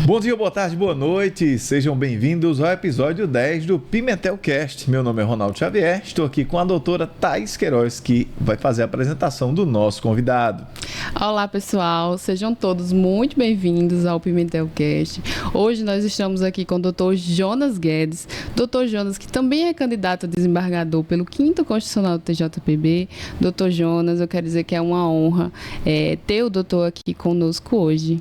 Bom dia, boa tarde, boa noite. Sejam bem-vindos ao episódio 10 do Pimentelcast. Meu nome é Ronaldo Xavier. Estou aqui com a doutora Thaís Queiroz, que vai fazer a apresentação do nosso convidado. Olá, pessoal. Sejam todos muito bem-vindos ao Pimentelcast. Hoje nós estamos aqui com o Dr. Jonas Guedes. Dr. Jonas, que também é candidato a desembargador pelo 5º Constitucional do TJPB. Dr. Jonas, eu quero dizer que é uma honra ter o doutor aqui conosco hoje.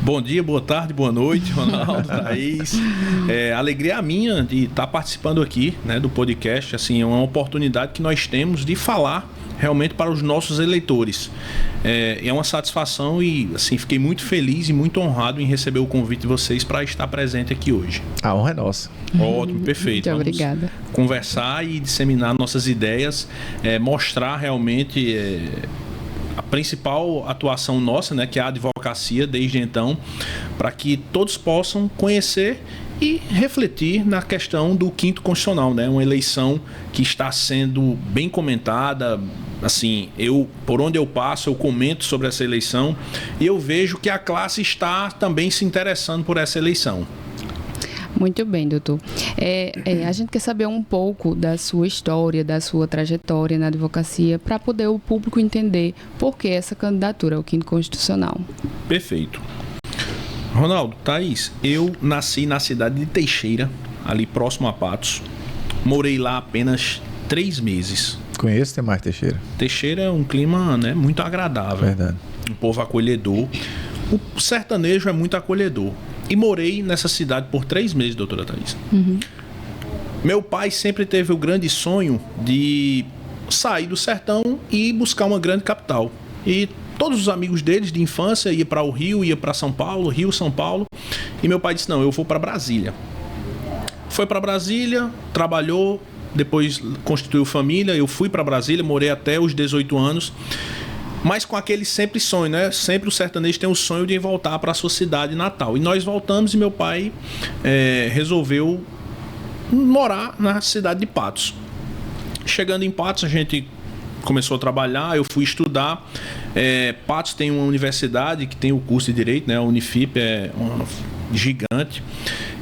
Bom dia, boa tarde, boa noite, Ronaldo, Thaís. Alegria minha de estar participando aqui, né, do podcast. Assim, é uma oportunidade que nós temos de falar realmente para os nossos eleitores. É uma satisfação e assim, fiquei muito feliz e muito honrado em receber o convite de vocês para estar presente aqui hoje. A honra é nossa. Ótimo, perfeito. Muito obrigada. Conversar e disseminar nossas ideias, mostrar realmente a principal atuação nossa, né, que é a advocacia desde então, para que todos possam conhecer e refletir na questão do 5º Constitucional, né, uma eleição que está sendo bem comentada. Assim, por onde eu passo, eu comento sobre essa eleição e eu vejo que a classe está também se interessando por essa eleição. Muito bem, doutor. A gente quer saber um pouco da sua história, da sua trajetória na advocacia, para poder o público entender por que essa candidatura ao 5º Constitucional. Perfeito. Ronaldo, Thaís, eu nasci na cidade de Teixeira, ali próximo a Patos. Morei lá apenas 3 meses. Conheço Temar Teixeira. Teixeira é um clima, né, muito agradável. Verdade. Um povo acolhedor. O sertanejo é muito acolhedor. E morei nessa cidade por 3 meses, doutora Thaís. Uhum. Meu pai sempre teve o grande sonho de sair do sertão e buscar uma grande capital. E todos os amigos deles de infância iam para o Rio, ia para São Paulo, Rio, São Paulo. E meu pai disse, não, eu vou para Brasília. Foi para Brasília, trabalhou, depois constituiu família. Eu fui para Brasília, morei até os 18 anos. Mas com aquele sempre sonho, né? Sempre o sertanejo tem o sonho de voltar para a sua cidade natal. E nós voltamos e meu pai resolveu morar na cidade de Patos. Chegando em Patos, a gente começou a trabalhar, eu fui estudar. Patos tem uma universidade que tem o curso de Direito, né? A Unifip é uma gigante.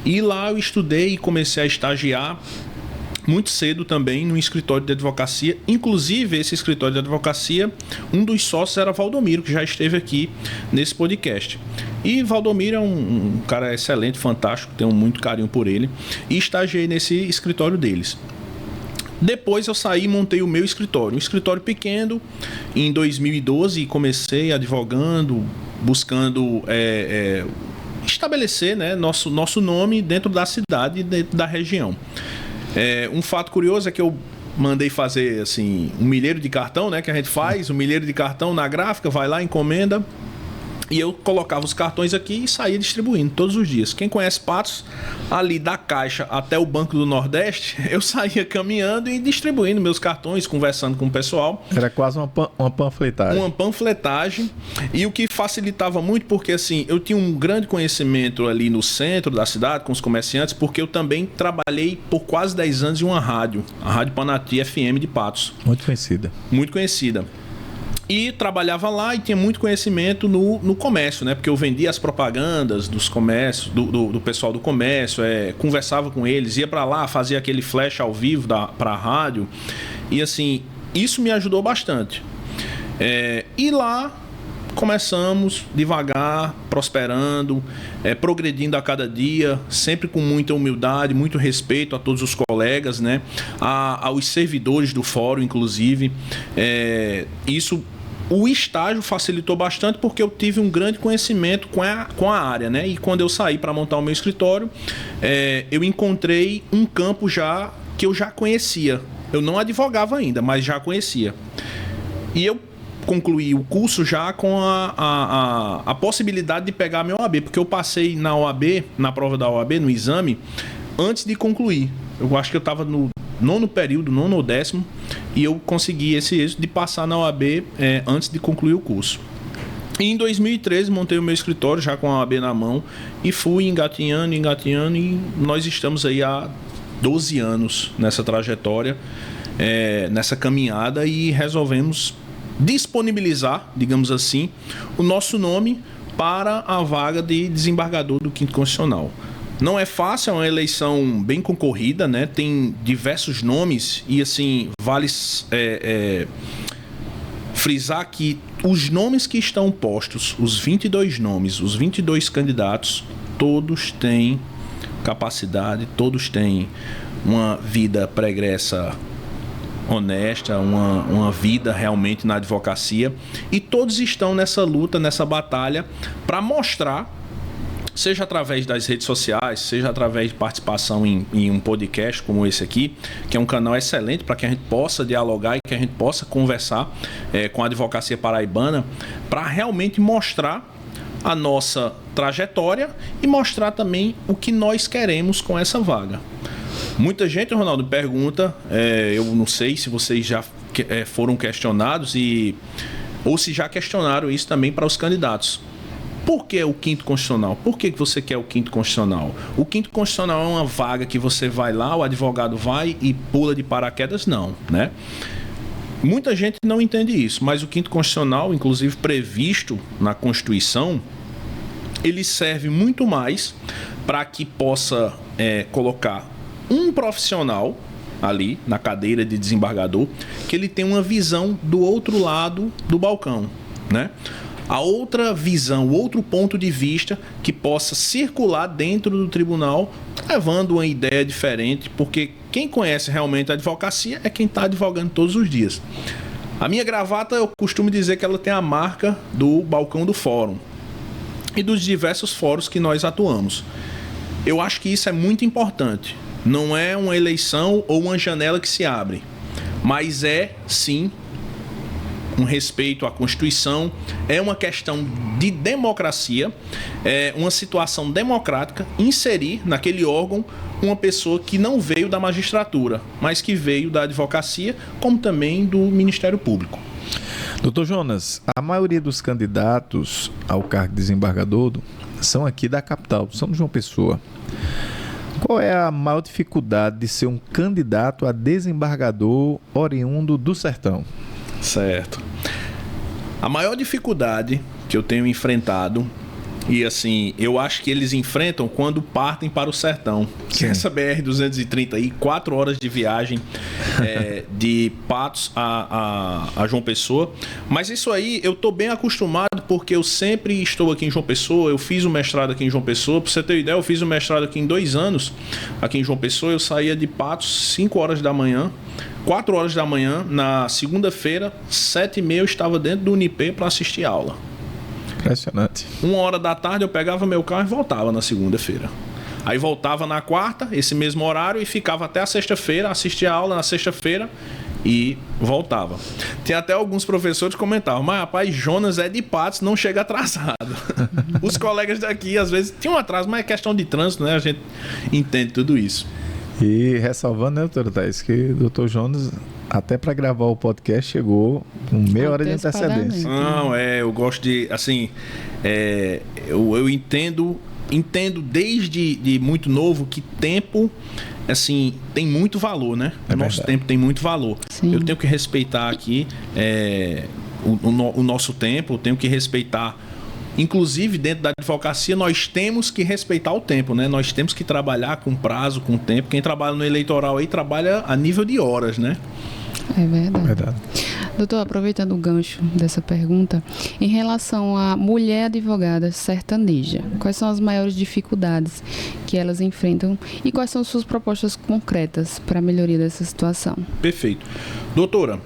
E lá eu estudei e comecei a estagiar muito cedo também no escritório de advocacia. Inclusive, esse escritório de advocacia, um dos sócios era Valdomiro, que já esteve aqui nesse podcast. E Valdomiro é um cara excelente, fantástico, tenho muito carinho por ele. E estagiei nesse escritório deles. Depois eu saí e montei o meu escritório. Um escritório pequeno. Em 2012 comecei advogando, buscando estabelecer, né, nosso nome dentro da cidade e dentro da região. Um fato curioso é que eu mandei fazer assim, um milheiro de cartão, né, que a gente faz, um milheiro de cartão na gráfica, vai lá, encomenda. E eu colocava os cartões aqui e saía distribuindo todos os dias. Quem conhece Patos, ali da Caixa até o Banco do Nordeste, eu saía caminhando e distribuindo meus cartões, conversando com o pessoal. Era quase uma panfletagem. Uma panfletagem. E o que facilitava muito, porque assim, eu tinha um grande conhecimento ali no centro da cidade, com os comerciantes, porque eu também trabalhei por quase 10 anos em uma rádio, a Rádio Panati FM de Patos. Muito conhecida. Muito conhecida. E trabalhava lá e tinha muito conhecimento no comércio, né? Porque eu vendia as propagandas dos comércios, do pessoal do comércio, conversava com eles, ia para lá, fazia aquele flash ao vivo para a rádio. E assim, isso me ajudou bastante. E lá começamos devagar, prosperando, progredindo a cada dia, sempre com muita humildade, muito respeito a todos os colegas, né? Aos servidores do fórum, inclusive. O estágio facilitou bastante porque eu tive um grande conhecimento com a área, né? E quando eu saí para montar o meu escritório, eu encontrei um campo que eu já conhecia. Eu não advogava ainda, mas já conhecia. E eu concluí o curso já com a possibilidade de pegar a minha OAB, porque eu passei na OAB, na prova da OAB, no exame, antes de concluir. Eu acho que eu estava no 9º período, 9º ou 10º, e eu consegui esse êxito de passar na OAB antes de concluir o curso. E em 2013 montei o meu escritório já com a OAB na mão e fui engatinhando, e nós estamos aí há 12 anos nessa trajetória, nessa caminhada, e resolvemos disponibilizar, digamos assim, o nosso nome para a vaga de desembargador do Quinto Constitucional. Não é fácil, é uma eleição bem concorrida, né? Tem diversos nomes e, assim, vale frisar que os nomes que estão postos, os 22 nomes, os 22 candidatos, todos têm capacidade, todos têm uma vida pregressa honesta, uma vida realmente na advocacia, e todos estão nessa luta, nessa batalha para mostrar, seja através das redes sociais, seja através de participação em um podcast como esse aqui, que é um canal excelente para que a gente possa dialogar e que a gente possa conversar com a advocacia paraibana, para realmente mostrar a nossa trajetória e mostrar também o que nós queremos com essa vaga. Muita gente, Ronaldo, pergunta, eu não sei se vocês já foram questionados ou se já questionaram isso também para os candidatos. Por que o Quinto Constitucional? Por que você quer o Quinto Constitucional? O Quinto Constitucional é uma vaga que você vai lá, o advogado vai e pula de paraquedas? Não, né? Muita gente não entende isso, mas o Quinto Constitucional, inclusive previsto na Constituição, ele serve muito mais para que possa colocar um profissional ali na cadeira de desembargador, que ele tem uma visão do outro lado do balcão, né? A outra visão, o outro ponto de vista que possa circular dentro do tribunal, levando uma ideia diferente, porque quem conhece realmente a advocacia é quem está advogando todos os dias. A minha gravata, eu costumo dizer que ela tem a marca do balcão do fórum e dos diversos fóruns que nós atuamos. Eu acho que isso é muito importante. Não é uma eleição ou uma janela que se abre, mas é, sim, um respeito à Constituição, é uma questão de democracia, é uma situação democrática, inserir naquele órgão uma pessoa que não veio da magistratura, mas que veio da advocacia, como também do Ministério Público. Doutor Jonas, a maioria dos candidatos ao cargo de desembargador são aqui da capital, são de João Pessoa. Qual é a maior dificuldade de ser um candidato a desembargador oriundo do sertão? Certo. A maior dificuldade que eu tenho enfrentado, e assim, eu acho que eles enfrentam quando partem para o sertão. Que essa BR-230 aí, 4 horas de viagem de Patos a João Pessoa. Mas isso aí eu tô bem acostumado, porque eu sempre estou aqui em João Pessoa. Eu fiz o mestrado aqui em João Pessoa. Para você ter uma ideia, eu fiz o mestrado aqui em 2 anos aqui em João Pessoa. Eu saía de Patos 5 horas da manhã. 4 horas da manhã, na segunda-feira, 7h30 eu estava dentro do Unip para assistir aula. Impressionante. 1 hora da tarde eu pegava meu carro e voltava na segunda-feira. Aí voltava na quarta, esse mesmo horário, e ficava até a sexta-feira, assistia a aula na sexta-feira e voltava. Tem até alguns professores que comentavam, mas rapaz, Jonas é de Patos, não chega atrasado. Os colegas daqui às vezes tinham atraso, mas é questão de trânsito, né? A gente entende tudo isso. E ressalvando, né, doutora Thaís, que o doutor Jonas, até para gravar o podcast, chegou com meia hora de antecedência. Não, eu gosto de, assim, eu entendo desde muito novo que tempo, assim, tem muito valor, né? O nosso tempo tem muito valor. Sim. Eu tenho que respeitar aqui o nosso tempo, eu tenho que respeitar. Inclusive, dentro da advocacia, nós temos que respeitar o tempo, né? Nós temos que trabalhar com prazo, com tempo. Quem trabalha no eleitoral aí trabalha a nível de horas, né? É verdade. Doutor, aproveitando o gancho dessa pergunta, em relação à mulher advogada sertaneja, quais são as maiores dificuldades que elas enfrentam e quais são suas propostas concretas para a melhoria dessa situação? Perfeito. Doutora,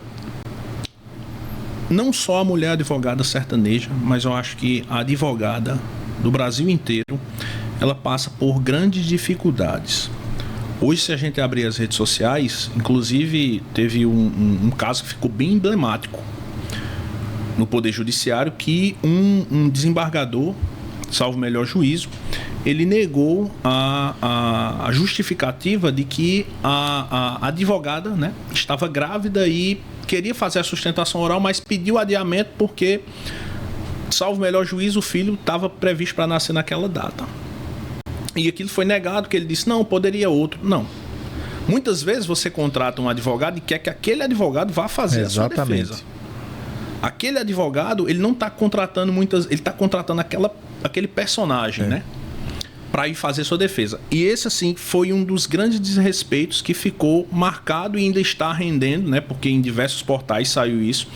não só a mulher advogada sertaneja, mas eu acho que a advogada do Brasil inteiro, ela passa por grandes dificuldades. Hoje, se a gente abrir as redes sociais, inclusive teve um caso que ficou bem emblemático no Poder Judiciário, que um desembargador, salvo melhor juízo, ele negou a justificativa de que a advogada, né, estava grávida e queria fazer a sustentação oral, mas pediu adiamento porque, salvo melhor juízo, o filho estava previsto para nascer naquela data. E aquilo foi negado, que ele disse, não, poderia outro. Não. Muitas vezes você contrata um advogado e quer que aquele advogado vá fazer a sua defesa. Aquele advogado, ele não está contratando ele está contratando aquele personagem, né? Para ir fazer sua defesa. E esse, assim, foi um dos grandes desrespeitos que ficou marcado e ainda está rendendo, né? Porque em diversos portais saiu isso.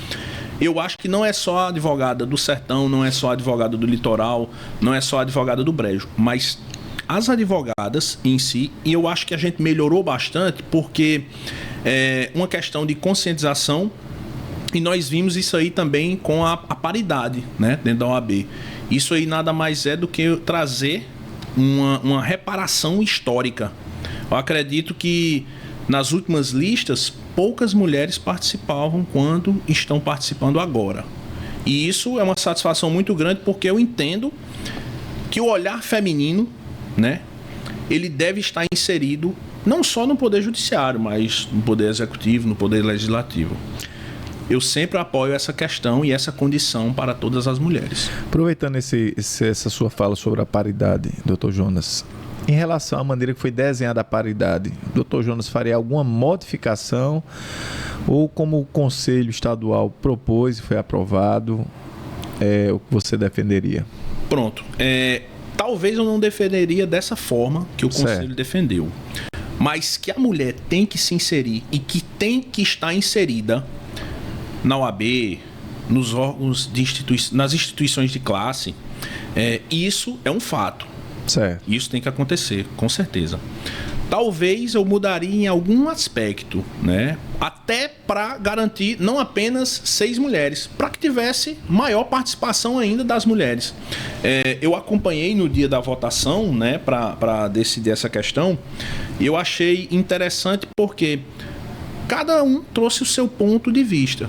Eu acho que não é só a advogada do Sertão, não é só a advogada do Litoral, não é só a advogada do Brejo, mas as advogadas em si, e eu acho que a gente melhorou bastante porque é uma questão de conscientização, e nós vimos isso aí também com a paridade, né, dentro da OAB. Isso aí nada mais é do que trazer uma reparação histórica. Eu acredito que nas últimas listas, poucas mulheres participavam quando estão participando agora. E isso é uma satisfação muito grande, porque eu entendo que o olhar feminino, né, ele deve estar inserido não só no Poder Judiciário, mas no Poder Executivo, no Poder Legislativo. Eu sempre apoio essa questão e essa condição para todas as mulheres. Aproveitando essa sua fala sobre a paridade, Dr. Jonas, em relação à maneira que foi desenhada a paridade, o Dr. Jonas faria alguma modificação ou como o Conselho Estadual propôs e foi aprovado, o que você defenderia? Pronto. Talvez eu não defenderia dessa forma que o Conselho defendeu, mas que a mulher tem que se inserir e que tem que estar inserida na OAB, nos órgãos nas instituições de classe, isso é um fato. Certo. Isso tem que acontecer, com certeza. Talvez eu mudaria em algum aspecto, né? Até para garantir não apenas 6 mulheres, para que tivesse maior participação ainda das mulheres. Eu acompanhei no dia da votação, né, para decidir essa questão, e eu achei interessante porque cada um trouxe o seu ponto de vista,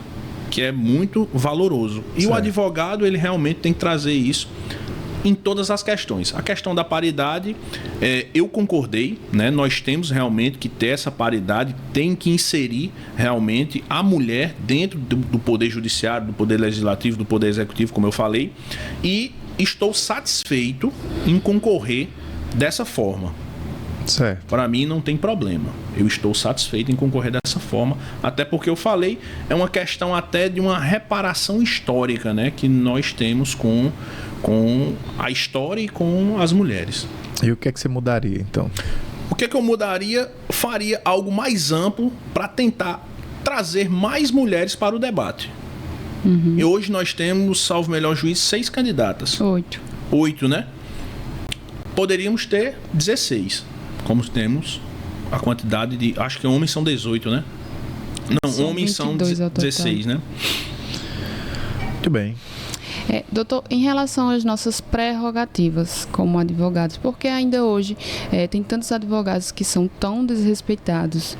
que é muito valoroso. E o advogado, ele realmente tem que trazer isso em todas as questões. A questão da paridade, eu concordei, né? Nós temos realmente que ter essa paridade, tem que inserir realmente a mulher dentro do Poder Judiciário, do Poder Legislativo, do Poder Executivo, como eu falei, e estou satisfeito em concorrer dessa forma. Certo. Para mim não tem problema. Eu estou satisfeito em concorrer dessa forma, até porque eu falei, é uma questão até de uma reparação histórica, né, que nós temos com a história e com as mulheres. E o que é que você mudaria, então? O que é que eu mudaria? Faria algo mais amplo para tentar trazer mais mulheres para o debate. E hoje nós temos, salvo melhor juízo, 6 candidatas. 8, né? Poderíamos ter 16. Como temos a quantidade de... Acho que homens são 18, né? Não, homens são 16, né? Muito bem. Doutor, em relação às nossas prerrogativas como advogados, porque ainda hoje tem tantos advogados que são tão desrespeitados,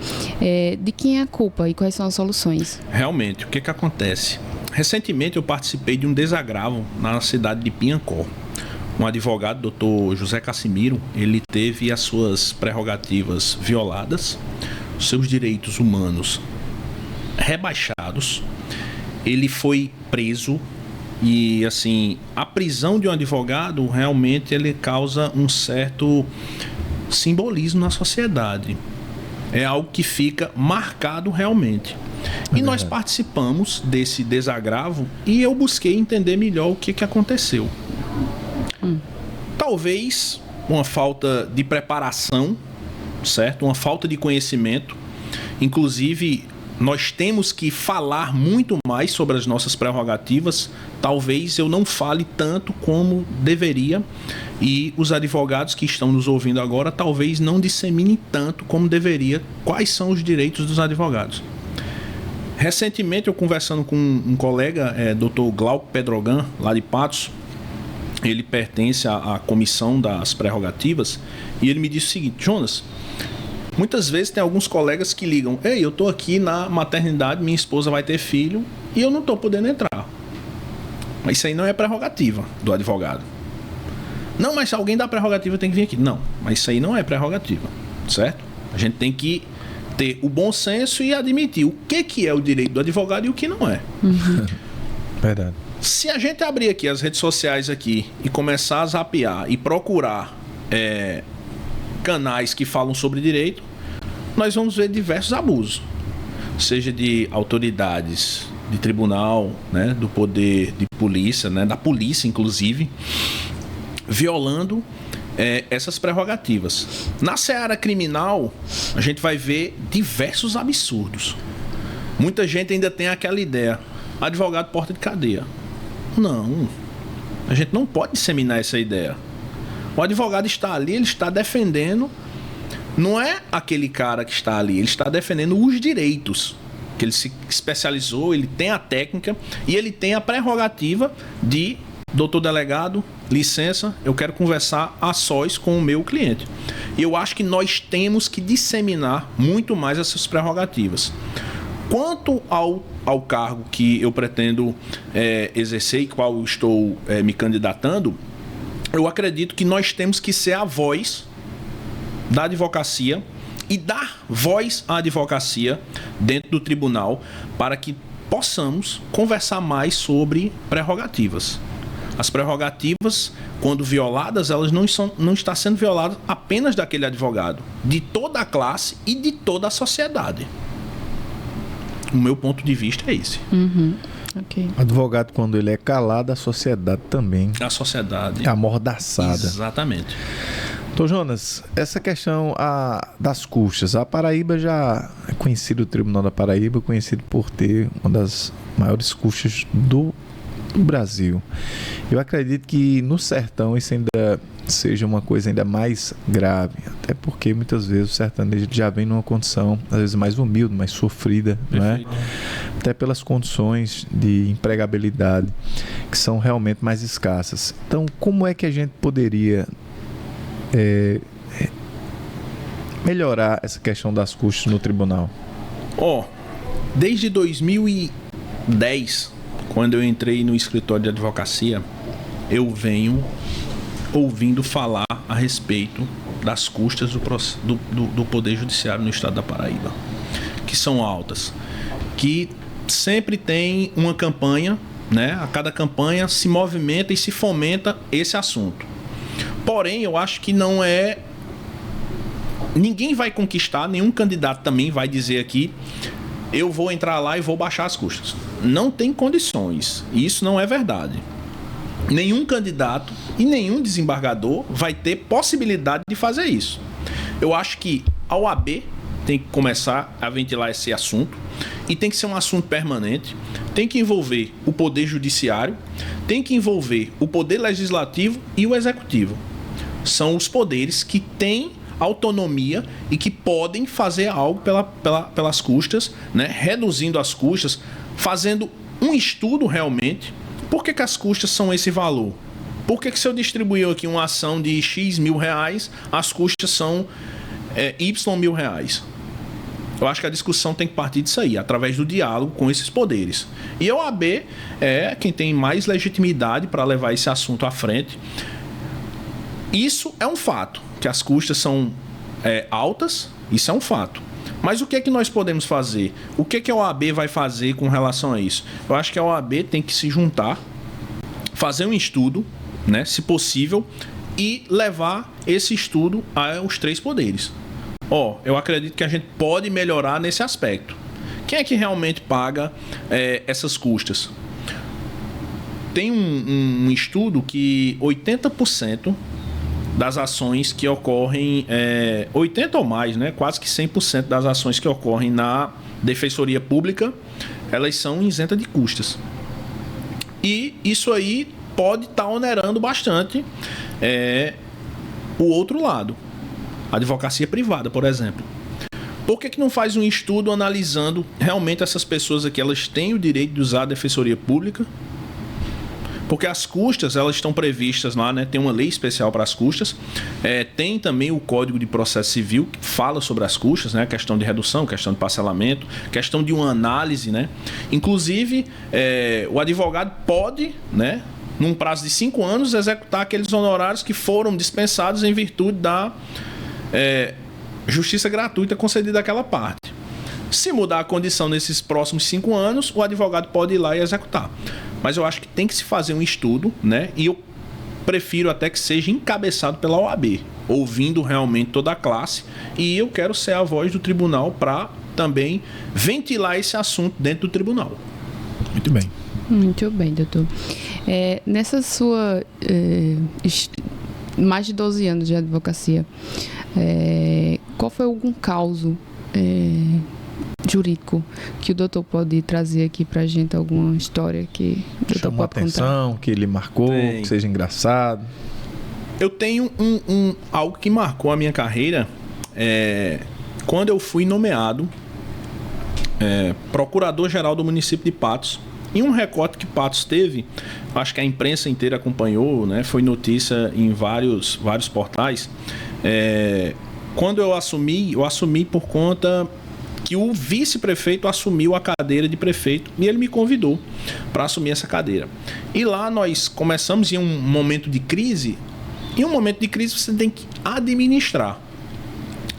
de quem é a culpa e quais são as soluções? Realmente, o que acontece? Recentemente eu participei de um desagravo na cidade de Piancó. Um advogado, doutor José Cassimiro, ele teve as suas prerrogativas violadas, seus direitos humanos rebaixados, ele foi preso e, assim, a prisão de um advogado realmente ele causa um certo simbolismo na sociedade. É algo que fica marcado realmente. E nós participamos desse desagravo e eu busquei entender melhor o que aconteceu. Talvez uma falta de preparação, certo? Uma falta de conhecimento. Inclusive, nós temos que falar muito mais sobre as nossas prerrogativas. Talvez eu não fale tanto como deveria. E os advogados que estão nos ouvindo agora talvez não disseminem tanto como deveria quais são os direitos dos advogados. Recentemente, eu conversando com um colega, Dr. Glauco Pedrogan, lá de Patos, ele pertence à comissão das prerrogativas, e ele me disse o seguinte: Jonas, muitas vezes tem alguns colegas que ligam, eu estou aqui na maternidade, minha esposa vai ter filho, e eu não estou podendo entrar. Mas isso aí não é prerrogativa do advogado. Não, mas alguém da prerrogativa tem que vir aqui. Não, mas isso aí não é prerrogativa, certo? A gente tem que ter o bom senso e admitir o que é o direito do advogado e o que não é. Verdade. Se a gente abrir aqui as redes sociais aqui e começar a zapear e procurar canais que falam sobre direito, nós vamos ver diversos abusos, seja de autoridades de tribunal, né, do poder de polícia, né, da polícia inclusive, violando essas prerrogativas. Na seara criminal, a gente vai ver diversos absurdos. Muita gente ainda tem aquela ideia, advogado porta de cadeia. Não, a gente não pode disseminar essa ideia. O advogado está ali, ele está defendendo, não é aquele cara que está ali, ele está defendendo os direitos, que ele se especializou, ele tem a técnica e ele tem a prerrogativa de: doutor delegado, licença, eu quero conversar a sós com o meu cliente. E eu acho que nós temos que disseminar muito mais essas prerrogativas. Quanto ao cargo que eu pretendo exercer e qual eu estou me candidatando, eu acredito que nós temos que ser a voz da advocacia e dar voz à advocacia dentro do tribunal para que possamos conversar mais sobre prerrogativas. As prerrogativas, quando violadas, elas não estão sendo violadas apenas daquele advogado, de toda a classe e de toda a sociedade. O meu ponto de vista é esse. Okay. Advogado, quando ele é calado, a sociedade também. A sociedade é amordaçada. Exatamente. Doutor Jonas, essa questão das custas. A Paraíba já é conhecido, o Tribunal da Paraíba, conhecido por ter uma das maiores custas do Brasil. Eu acredito que no sertão isso ainda seja uma coisa ainda mais grave, até porque muitas vezes o sertanejo já vem numa condição às vezes mais humilde, mais sofrida, não é? Até pelas condições de empregabilidade que são realmente mais escassas. Então, como é que a gente poderia melhorar essa questão das custas no tribunal? Desde 2010, quando eu entrei no escritório de advocacia, eu venho ouvindo falar a respeito das custas do Poder Judiciário no estado da Paraíba, que são altas, que sempre tem uma campanha, né? A cada campanha se movimenta e se fomenta esse assunto. Porém, eu acho que não é... Ninguém vai conquistar, nenhum candidato também vai dizer aqui: eu vou entrar lá e vou baixar as custas. Não tem condições. Isso não é verdade. Nenhum candidato e nenhum desembargador vai ter possibilidade de fazer isso. Eu acho que a OAB tem que começar a ventilar esse assunto e tem que ser um assunto permanente. Tem que envolver o Poder Judiciário, tem que envolver o Poder Legislativo e o Executivo. São os poderes que têm autonomia e que podem fazer algo pelas custas, né? Reduzindo as custas, fazendo um estudo realmente. Por que as custas são esse valor? Por que se eu distribuir aqui uma ação de X mil reais, as custas são Y mil reais? Eu acho que a discussão tem que partir disso aí, através do diálogo com esses poderes. E a OAB é quem tem mais legitimidade para levar esse assunto à frente. Isso é um fato, que as custas são altas, isso é um fato. Mas o que é que nós podemos fazer? O que é que a OAB vai fazer com relação a isso? Eu acho que a OAB tem que se juntar, fazer um estudo, né, se possível, e levar esse estudo aos três poderes. Eu acredito que a gente pode melhorar nesse aspecto. Quem é que realmente paga essas custas? Tem um estudo que 80% das ações que ocorrem, 80% ou mais, né? Quase que 100% das ações que ocorrem na Defensoria Pública, elas são isentas de custas. E isso aí pode estar onerando bastante o outro lado, a advocacia privada, por exemplo. Por que não faz um estudo analisando realmente essas pessoas aqui, elas têm o direito de usar a Defensoria Pública? Porque as custas, elas estão previstas lá, né? Tem uma lei especial para as custas. Tem também o Código de Processo Civil, que fala sobre as custas, né? Questão de redução, questão de parcelamento, questão de uma análise, né? Inclusive, o advogado pode, né, num prazo de 5 anos, executar aqueles honorários que foram dispensados em virtude da justiça gratuita concedida àquela parte. Se mudar a condição nesses próximos 5 anos, o advogado pode ir lá e executar. Mas eu acho que tem que se fazer um estudo, né? E eu prefiro até que seja encabeçado pela OAB, ouvindo realmente toda a classe. E eu quero ser a voz do tribunal para também ventilar esse assunto dentro do tribunal. Muito bem. Muito bem, doutor. Nessa sua mais de 12 anos de advocacia, qual foi algum caso jurídico que o doutor pode trazer aqui pra gente, alguma história que o doutor Chamou a pode atenção, contar? que ele marcou, Tem. que seja engraçado. Eu tenho algo que marcou a minha carreira quando eu fui nomeado procurador-geral do município de Patos. Em um recorte que Patos teve, acho que a imprensa inteira acompanhou, né? Foi notícia em vários portais. Quando eu assumi por conta que o vice-prefeito assumiu a cadeira de prefeito e ele me convidou para assumir essa cadeira. E lá nós começamos em um momento de crise. Em um momento de crise você tem que administrar.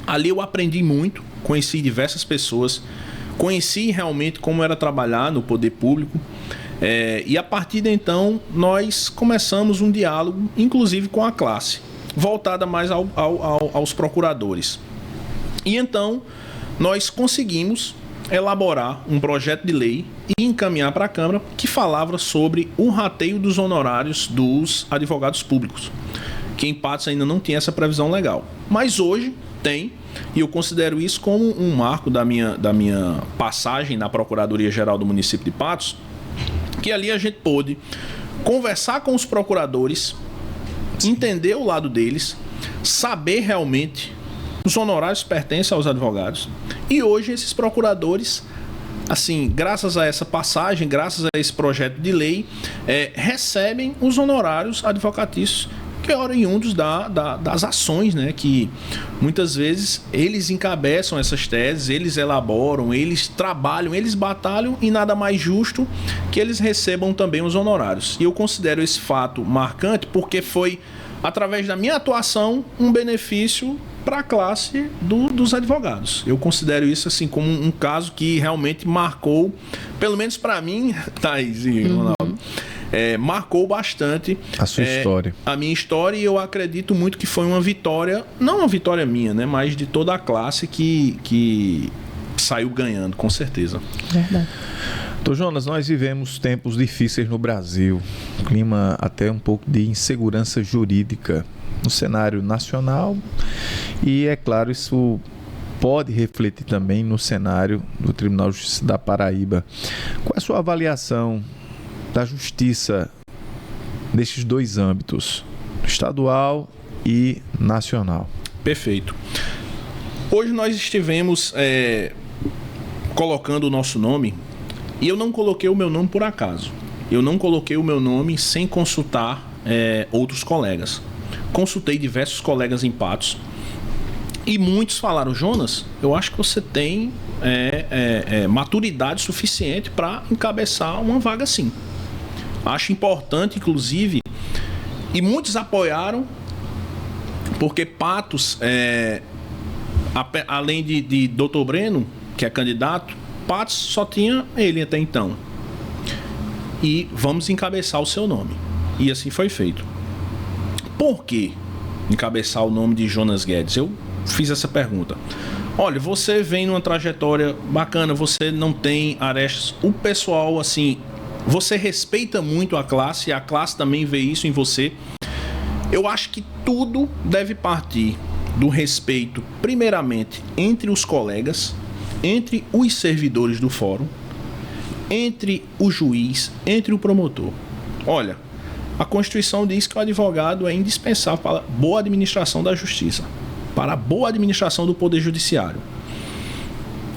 Ali eu aprendi muito, conheci diversas pessoas, conheci realmente como era trabalhar no poder público. E a partir de então nós começamos um diálogo, inclusive com a classe, voltada mais aos procuradores. E então nós conseguimos elaborar um projeto de lei e encaminhar para a Câmara que falava sobre o rateio dos honorários dos advogados públicos, que em Patos ainda não tinha essa previsão legal. Mas hoje tem, e eu considero isso como um marco da minha passagem na Procuradoria-Geral do município de Patos, que ali a gente pôde conversar com os procuradores, entender o lado deles, saber realmente os honorários pertencem aos advogados. E hoje esses procuradores, assim, graças a essa passagem, graças a esse projeto de lei, recebem os honorários advocatícios que é oriundos das ações, né? Que muitas vezes eles encabeçam essas teses, eles elaboram, eles trabalham, eles batalham, e nada mais justo que eles recebam também os honorários. E eu considero esse fato marcante porque foi, através da minha atuação, um benefício para a classe dos advogados. Eu considero isso assim como um caso que realmente marcou, pelo menos para mim, Thaís e Ronaldo, marcou bastante a sua história. A minha história, e eu acredito muito que foi uma vitória, não uma vitória minha, né, mas de toda a classe que saiu ganhando, com certeza. Verdade. Doutor Jonas, nós vivemos tempos difíceis no Brasil, clima até um pouco de insegurança jurídica no cenário nacional, e é claro, isso pode refletir também no cenário do Tribunal de Justiça da Paraíba. Qual é a sua avaliação da justiça nestes dois âmbitos, estadual e nacional? Perfeito. Hoje nós estivemos colocando o nosso nome, e eu não coloquei o meu nome por acaso. Eu não coloquei o meu nome sem consultar outros colegas. Consultei diversos colegas em Patos e muitos falaram: Jonas, eu acho que você tem maturidade suficiente para encabeçar uma vaga assim. Acho importante, inclusive, e muitos apoiaram, porque Patos, além de Dr. Breno, que é candidato, Patos só tinha ele até então. E vamos encabeçar o seu nome. E assim foi feito. Por que encabeçar o nome de Jonas Guedes? Eu fiz essa pergunta. Olha, você vem numa trajetória bacana, você não tem arestas. O pessoal, assim, você respeita muito a classe, e a classe também vê isso em você. Eu acho que tudo deve partir do respeito, primeiramente, entre os colegas, entre os servidores do fórum, entre o juiz, entre o promotor. Olha, a Constituição diz que o advogado é indispensável para a boa administração da justiça, para a boa administração do poder judiciário.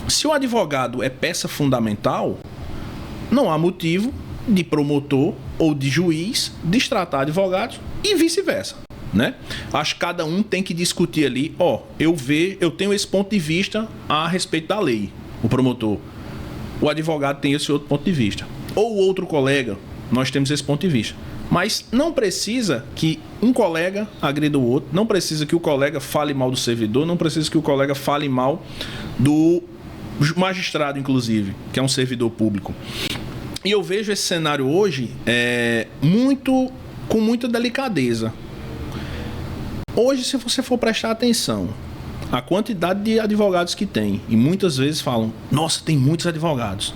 Se o advogado é peça fundamental, não há motivo de promotor ou de juiz destratar advogados e vice-versa, né? Acho que cada um tem que discutir ali, eu tenho esse ponto de vista a respeito da lei, o promotor. O advogado tem esse outro ponto de vista. Ou outro colega, nós temos esse ponto de vista. Mas não precisa que um colega agrida o outro, não precisa que o colega fale mal do servidor, não precisa que o colega fale mal do magistrado, inclusive, que é um servidor público. E eu vejo esse cenário hoje com muita delicadeza. Hoje, se você for prestar atenção, a quantidade de advogados que tem, e muitas vezes falam: nossa, tem muitos advogados.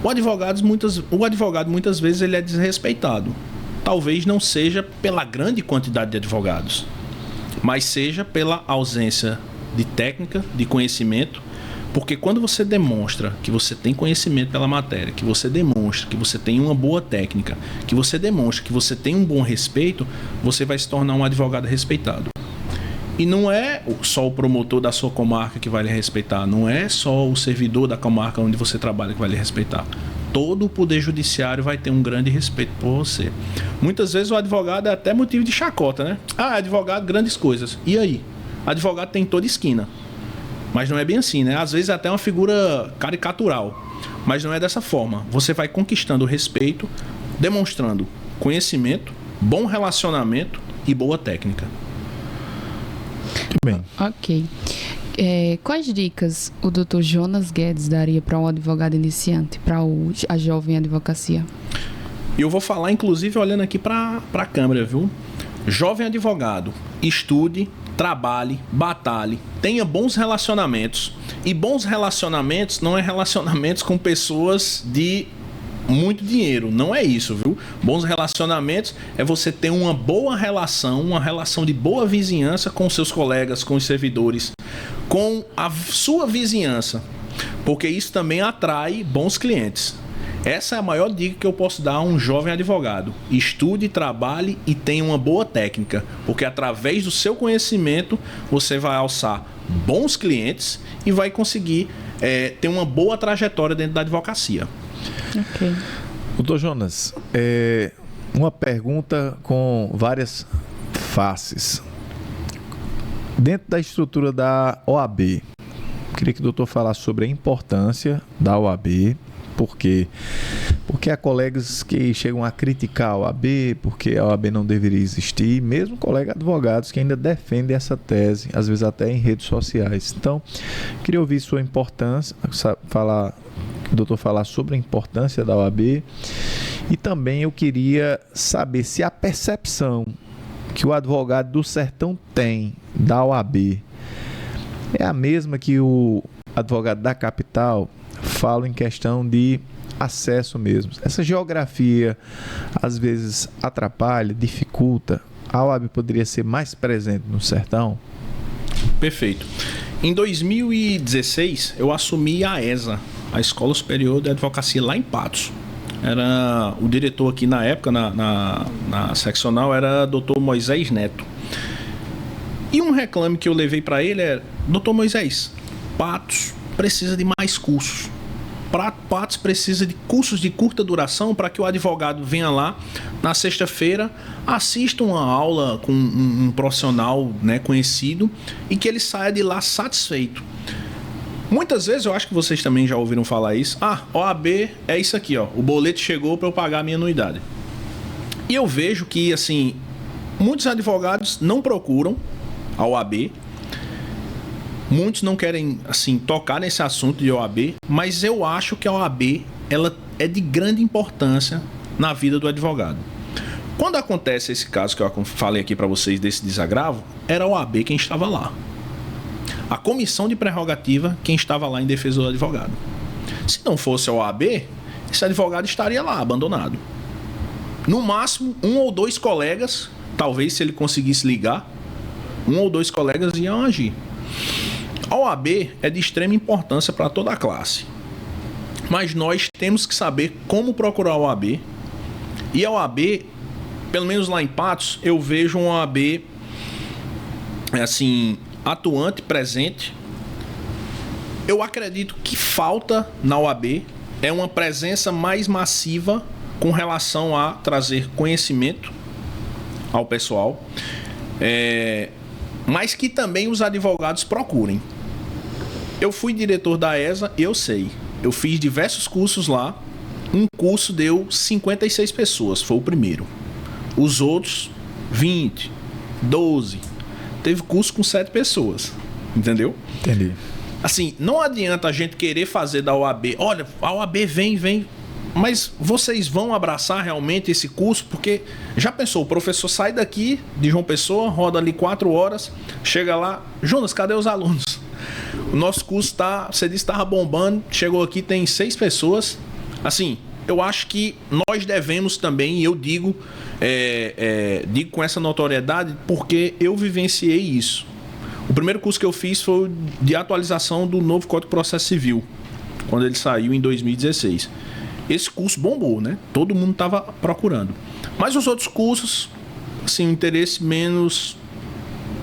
O advogado muitas vezes ele é desrespeitado. Talvez não seja pela grande quantidade de advogados, mas seja pela ausência de técnica, de conhecimento, porque quando você demonstra que você tem conhecimento pela matéria, que você demonstra que você tem uma boa técnica, que você demonstra que você tem um bom respeito, você vai se tornar um advogado respeitado. E não é só o promotor da sua comarca que vai lhe respeitar, não é só o servidor da comarca onde você trabalha que vai lhe respeitar. Todo o poder judiciário vai ter um grande respeito por você. Muitas vezes o advogado é até motivo de chacota, né? Advogado, grandes coisas. E aí? Advogado tem em toda esquina. Mas não é bem assim, né? Às vezes é até uma figura caricatural. Mas não é dessa forma. Você vai conquistando o respeito, demonstrando conhecimento, bom relacionamento e boa técnica. Muito bem. Ok. Quais dicas o Dr. Jonas Guedes daria para um advogado iniciante, para a jovem advocacia? Eu vou falar, inclusive, olhando aqui para a câmera, viu? Jovem advogado, estude, trabalhe, batalhe, tenha bons relacionamentos. E bons relacionamentos não é relacionamentos com pessoas de muito dinheiro, não é isso, viu? Bons relacionamentos é você ter uma boa relação, uma relação de boa vizinhança com seus colegas, com os servidores, com a sua vizinhança, porque isso também atrai bons clientes. Essa é a maior dica que eu posso dar a um jovem advogado. Estude, trabalhe e tenha uma boa técnica, porque através do seu conhecimento você vai alçar bons clientes e vai conseguir ter uma boa trajetória dentro da advocacia. Ok. Doutor Jonas, uma pergunta com várias faces. Dentro da estrutura da OAB, queria que o doutor falasse sobre a importância da OAB. Por quê? Porque há colegas que chegam a criticar a OAB, porque a OAB não deveria existir, mesmo colegas advogados que ainda defendem essa tese, às vezes até em redes sociais. Então, queria ouvir sua importância, o doutor falar sobre a importância da OAB, e também eu queria saber se a percepção que o advogado do sertão tem da OAB é a mesma que o advogado da capital. Falo em questão de acesso mesmo. Essa geografia às vezes atrapalha, dificulta. A OAB poderia ser mais presente no sertão? Perfeito. Em 2016, eu assumi a ESA, a Escola Superior de Advocacia, lá em Patos. Era o diretor aqui na época, na seccional, era Dr. Moisés Neto. E um reclame que eu levei para ele é: Dr. Moisés, Patos precisa de mais cursos. Patos precisa de cursos de curta duração para que o advogado venha lá na sexta-feira, assista uma aula com um profissional, né, conhecido, e que ele saia de lá satisfeito. Muitas vezes, eu acho que vocês também já ouviram falar isso: OAB é isso aqui, ó, o boleto chegou para eu pagar a minha anuidade. E eu vejo que, assim, muitos advogados não procuram a OAB. Muitos não querem, assim, tocar nesse assunto de OAB, mas eu acho que a OAB, ela é de grande importância na vida do advogado. Quando acontece esse caso que eu falei aqui para vocês desse desagravo, era a OAB quem estava lá. A comissão de prerrogativa quem estava lá em defesa do advogado. Se não fosse a OAB, esse advogado estaria lá, abandonado. No máximo, um ou dois colegas, talvez se ele conseguisse ligar, um ou dois colegas iam agir. A OAB é de extrema importância para toda a classe, mas nós temos que saber como procurar a OAB. E a OAB, pelo menos lá em Patos, eu vejo uma OAB assim, atuante, presente. Eu acredito que falta na OAB é uma presença mais massiva com relação a trazer conhecimento ao pessoal, mas que também os advogados procurem. Eu fui diretor da ESA e eu sei. Eu fiz diversos cursos lá. Um curso deu 56 pessoas, foi o primeiro. Os outros, 20, 12. Teve curso com 7 pessoas. Entendeu? Entendi. Assim, não adianta a gente querer fazer da OAB. Olha, a OAB vem. Mas vocês vão abraçar realmente esse curso? Porque já pensou, o professor sai daqui de João Pessoa, roda ali 4 horas, chega lá: Jonas, cadê os alunos? O nosso curso você disse que estava bombando, chegou aqui, tem 6 pessoas. Assim, eu acho que nós devemos também, e eu digo com essa notoriedade porque eu vivenciei isso. O primeiro curso que eu fiz foi de atualização do novo Código de Processo Civil, quando ele saiu em 2016. Esse curso bombou, né? Todo mundo estava procurando. Mas os outros cursos, assim, um interesse menos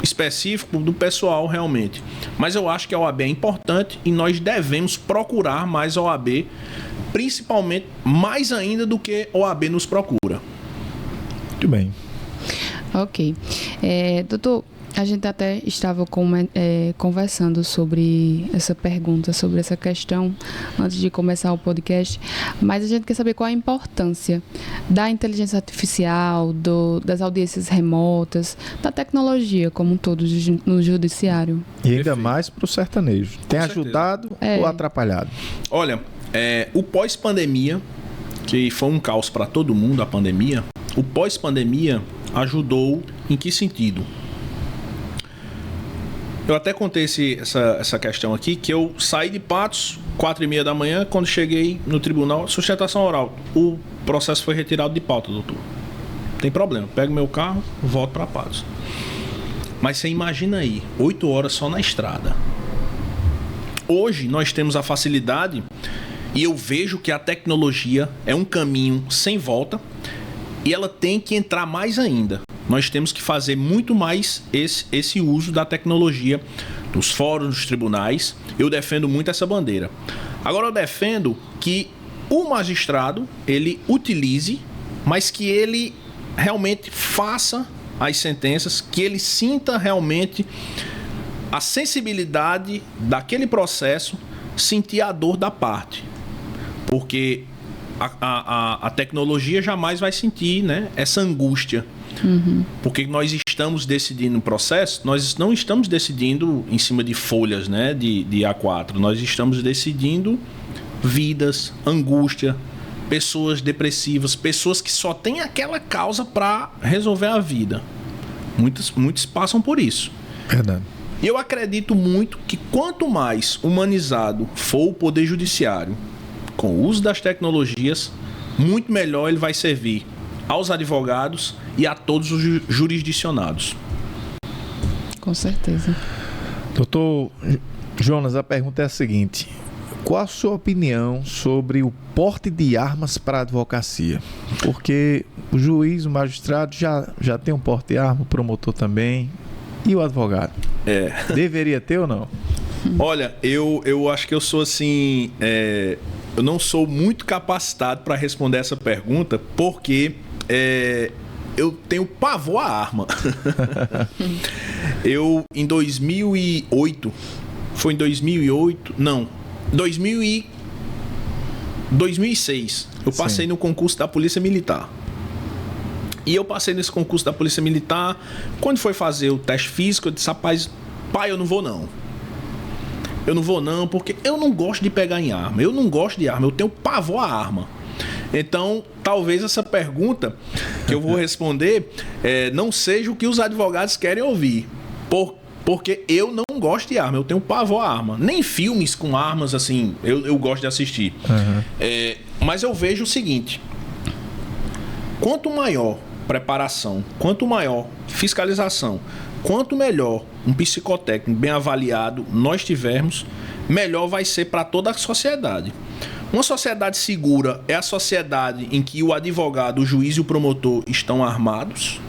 específico do pessoal realmente. Mas eu acho que a OAB é importante e nós devemos procurar mais a OAB, principalmente mais ainda do que a OAB nos procura. Muito bem. Ok. Doutor, a gente até estava conversando sobre essa pergunta, sobre essa questão, antes de começar o podcast, mas a gente quer saber qual a importância da inteligência artificial, das audiências remotas, da tecnologia como um todo no judiciário. E ainda mais para o sertanejo. Tem ajudado ou atrapalhado? Olha, o pós-pandemia, que foi um caos para todo mundo, a pandemia, o pós-pandemia ajudou em que sentido? Eu até contei essa questão aqui, que eu saí de Patos, 4h30 da manhã, quando cheguei no tribunal, sustentação oral. O processo foi retirado de pauta, doutor. Não tem problema, pego meu carro, volto para Patos. Mas você imagina aí, 8 horas só na estrada. Hoje nós temos a facilidade, e eu vejo que a tecnologia é um caminho sem volta, e ela tem que entrar mais ainda. Nós temos que fazer muito mais esse uso da tecnologia nos fóruns, nos tribunais. Eu defendo muito essa bandeira. Agora eu defendo que o magistrado, ele utilize, mas que ele realmente faça as sentenças, que ele sinta realmente a sensibilidade daquele processo, sentir a dor da parte. Porque a tecnologia jamais vai sentir, né, essa angústia. Uhum. Porque nós estamos decidindo o processo, nós não estamos decidindo em cima de folhas, né, de A4. Nós estamos decidindo vidas, angústia, pessoas depressivas, pessoas que só têm aquela causa para resolver a vida. Muitos passam por isso. Verdade. E eu acredito muito que quanto mais humanizado for o Poder Judiciário, com o uso das tecnologias, muito melhor ele vai servir aos advogados e a todos os jurisdicionados. Com certeza. Doutor Jonas, a pergunta é a seguinte: qual a sua opinião sobre o porte de armas para a advocacia? Porque o juiz, o magistrado já tem um porte de arma, o promotor também, e o advogado? Deveria ter ou não? Olha, eu acho que eu sou assim... eu não sou muito capacitado para responder essa pergunta, porque eu tenho pavor à arma. Eu, em 2008... Foi em 2008? Não. 2006. Eu passei no concurso da Polícia Militar. E eu passei nesse concurso da Polícia Militar. Quando foi fazer o teste físico, eu disse: rapaz, pai, eu não vou não. Eu não vou não, porque eu não gosto de pegar em arma. Eu não gosto de arma, eu tenho pavor à arma. Então, talvez essa pergunta que eu vou responder não seja o que os advogados querem ouvir. Porque eu não gosto de arma, eu tenho pavor à arma. Nem filmes com armas, assim, eu gosto de assistir. Uhum. Mas eu vejo o seguinte: quanto maior preparação, quanto maior fiscalização, quanto melhor um psicotécnico bem avaliado nós tivermos, melhor vai ser para toda a sociedade. Uma sociedade segura é a sociedade em que o advogado, o juiz e o promotor estão armados.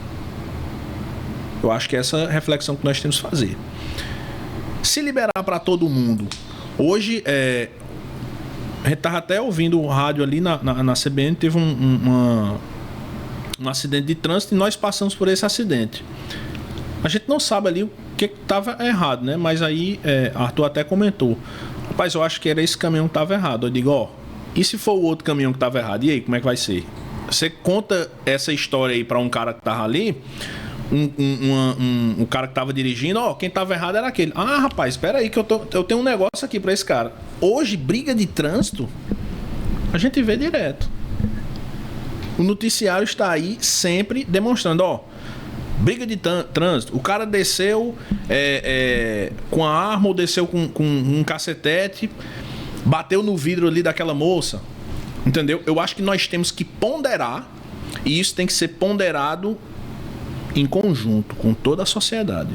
Eu acho que é essa reflexão que nós temos que fazer. Se liberar para todo mundo. Hoje, a gente estava até ouvindo o rádio ali na CBN, teve um acidente de trânsito e nós passamos por esse acidente. A gente não sabe ali o que estava errado, né? Mas aí Arthur até comentou: rapaz, eu acho que era esse caminhão que estava errado. Eu digo: e se for o outro caminhão que estava errado? E aí, como é que vai ser? Você conta essa história aí para um cara que estava ali, um cara que estava dirigindo: quem estava errado era aquele. Ah, rapaz, espera aí que eu tenho um negócio aqui para esse cara. Hoje, briga de trânsito, a gente vê direto. O noticiário está aí sempre demonstrando, briga de trânsito, o cara desceu com a arma ou desceu com um cacetete, bateu no vidro ali daquela moça. Entendeu? Eu acho que nós temos que ponderar, e isso tem que ser ponderado em conjunto com toda a sociedade.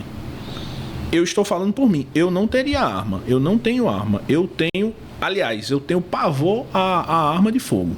Eu estou falando por mim. Eu não teria arma. Eu não tenho arma. Eu tenho pavor à arma de fogo.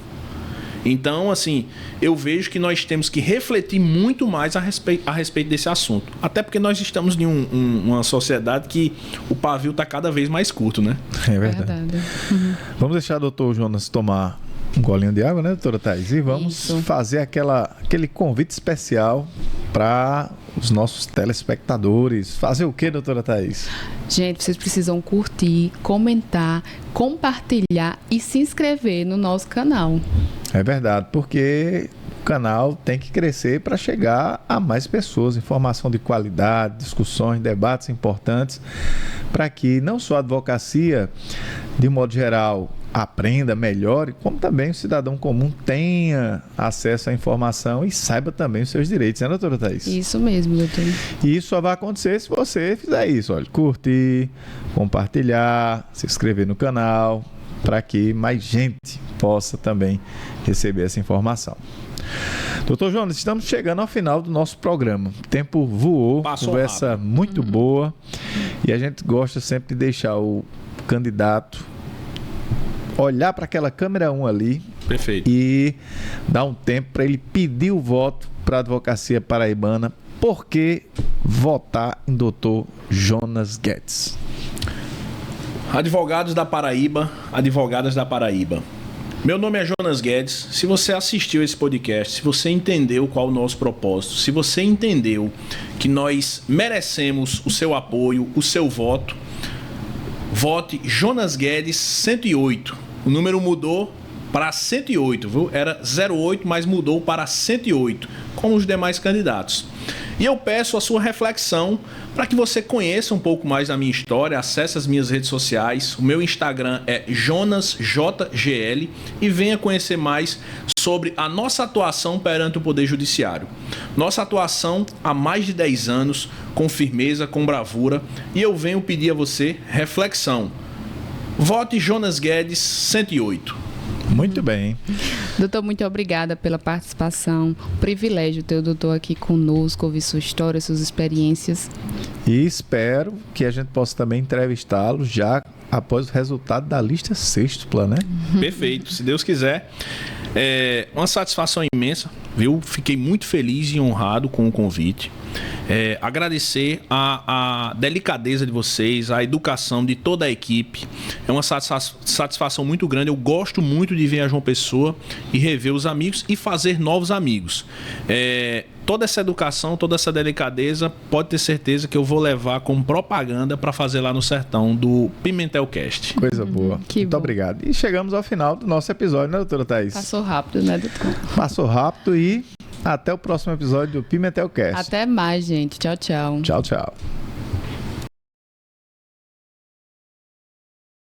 Então, assim, eu vejo que nós temos que refletir muito mais a respeito desse assunto. Até porque nós estamos em uma sociedade que o pavio está cada vez mais curto, né? É verdade. Uhum. Vamos deixar o doutor Jonas tomar um golinho de água, né, doutora Thaís? E vamos fazer aquele convite especial para os nossos telespectadores. Fazer o quê, doutora Thaís? Gente, vocês precisam curtir, comentar, compartilhar e se inscrever no nosso canal. É verdade, porque o canal tem que crescer para chegar a mais pessoas. Informação de qualidade, discussões, debates importantes, para que não só a advocacia, de modo geral, aprenda, melhore, como também o cidadão comum tenha acesso à informação e saiba também os seus direitos, né, doutora Thaís? Isso mesmo, doutor. E isso só vai acontecer se você fizer isso, olha, curtir, compartilhar, se inscrever no canal, para que mais gente possa também receber essa informação. Doutor Jonas, estamos chegando ao final do nosso programa. O tempo voou, conversa muito boa, e a gente gosta sempre de deixar o candidato olhar para aquela câmera 1 ali. Perfeito. E dar um tempo para ele pedir o voto para a advocacia paraibana. Por que votar em doutor Jonas Guedes? Advogados da Paraíba, advogadas da Paraíba. Meu nome é Jonas Guedes. Se você assistiu esse podcast, se você entendeu qual é o nosso propósito, se você entendeu que nós merecemos o seu apoio, o seu voto, vote Jonas Guedes 108. O número mudou para 108, viu? Era 08, mas mudou para 108, como os demais candidatos. E eu peço a sua reflexão para que você conheça um pouco mais da minha história, acesse as minhas redes sociais. O meu Instagram é JonasJGL e venha conhecer mais sobre a nossa atuação perante o Poder Judiciário. Nossa atuação há mais de 10 anos, com firmeza, com bravura, e eu venho pedir a você reflexão. Vote Jonas Guedes 108. Muito bem. Doutor, muito obrigada pela participação. Privilégio ter o doutor aqui conosco, ouvir sua história, suas experiências. E espero que a gente possa também entrevistá-lo já após o resultado da lista sextupla, né? Perfeito, se Deus quiser. É uma satisfação imensa, viu? Fiquei muito feliz e honrado com o convite. Agradecer a delicadeza de vocês, a educação de toda a equipe. É uma satisfação muito grande. Eu gosto muito de ver a João Pessoa e rever os amigos e fazer novos amigos. Toda essa educação, toda essa delicadeza, pode ter certeza que eu vou levar como propaganda para fazer lá no sertão do Pimentelcast. Coisa boa. Muito obrigado. E chegamos ao final do nosso episódio, né, doutora Thaís? Passou rápido, né, doutor? Passou rápido e até o próximo episódio do Pimentelcast. Até mais, gente. Tchau, tchau. Tchau, tchau.